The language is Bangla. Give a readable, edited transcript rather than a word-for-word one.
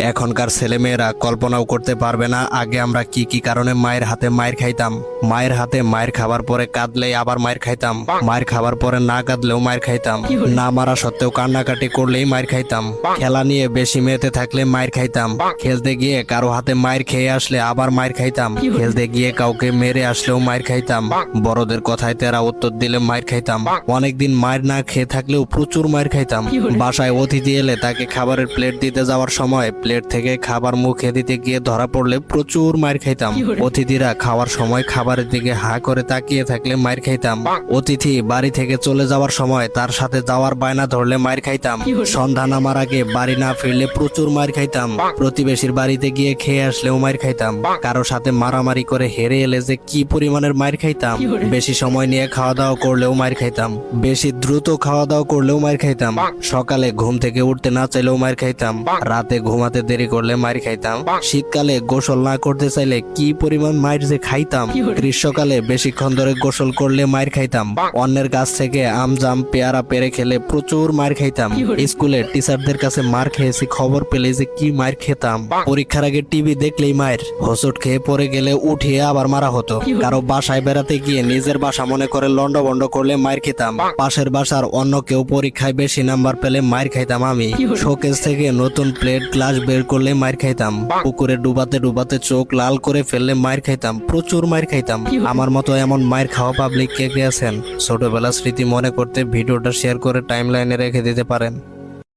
এখনকার ছেলেমেয়েরা কল্পনাও করতে পারবে না আগে আমরা কি কি কারণে মায়ের হাতে মায়ের খাইতাম। মায়ের হাতে মায়ের খাবার পরে কাঁদলেই আবার মায়ের খাইতাম, মায়ের খাবার পরে না কাঁদলেও মায়ের খাইতাম, না মারা সত্ত্বেও কান্নাকাটি করলেই মায়ের খাইতাম, খেলা নিয়ে বেশি মেতে থাকলে মায়ের খাইতাম, খেলতে গিয়ে কারো হাতে মায়ের খেয়ে আসলে আবার মায়ের খাইতাম, খেলতে গিয়ে কাউকে মেরে আসলেও মায়ের খাইতাম, বড়দের কথায় তেরা উত্তর দিলে মায়ের খাইতাম, অনেকদিন মায়ের না খেয়ে থাকলেও প্রচুর মায়ের খাইতাম। বাসায় অতিথি এলে তাকে খাবারের প্লেট দিতে যাওয়ার সময় প্লেট থেকে খাবার মুখে দিতে গিয়ে ধরা পড়লে প্রচুর মায়ের খাইতাম। অতিথিরা খাওয়ার সময় খাবারের দিকে হা করে তাকিয়ে থাকলে মায়ের খাইতাম। অতিথি বাড়ি থেকে চলে যাওয়ার সময় তার সাথে যাওয়ার বায়না ধরলে মায়ের খাইতাম। সন্ধ্যা নামার আগে বাড়ি না ফিরলে প্রচুর মায়ের খাইতাম। প্রতিবেশীর বাড়িতে গিয়ে খেয়ে আসলেও মায়ের খাইতাম। কারো সাথে মারামারি করে হেরে এলে যে কি পরিমাণের মায়ের খাইতাম। বেশি সময় নিয়ে খাওয়া দাওয়া করলেও মায়ের খাইতাম। বেশি দ্রুত খাওয়া দাওয়া করলেও মায়ের খাইতাম। সকালে ঘুম থেকে উঠতে না চাইলেও মায়ের খাইতাম। রাতে ঘুমাতে দেরি করলে মায়ের খাইতাম। শীতকালে গোসল না করতে চাইলে কি পরিমাণ মায়ের যে খাইতাম। গ্রীষ্মকালে বেশিক্ষণ ধরে গোসল করলে মায়ের খাইতাম। অন্যের কাছ থেকে আম জাম পেয়ারা পেরে খেলে প্রচুর মায়ের খাইতাম। স্কুলে টিচারদের কাছে মার খেয়েছি খবর পেলে যে কি মায়ের খেতাম। পরীক্ষার আগে টিভি দেখলেই মায়ের, হোঁচট খেয়ে পড়ে গেলে উঠিয়ে আবার মারা হতো। কারো বাসায় বেড়াতে গিয়ে নিজের বাসা মনে করে লন্ডভন্ড করলে মায়ের খেতাম। পাশের বাসার অন্য কেউ পরীক্ষায় বেশি নাম্বার পেলে মায়ের খাইতাম আমি। শোকেস থেকে নতুন প্লেট গ্লাস বের করলে মায়ের খাইতাম। পুকুরে ডুবাতে ডুবাতে চোখ লাল করে ফেললে মায়ের খাইতাম। প্রচুর মায়ের খাইতাম। আমার মতো এমন মায়ের খাওয়া পাবলিক কে কে আছেন? ছোটবেলার স্মৃতি মনে করতে ভিডিওটা শেয়ার করে টাইমলাইনে রেখে দিতে পারেন।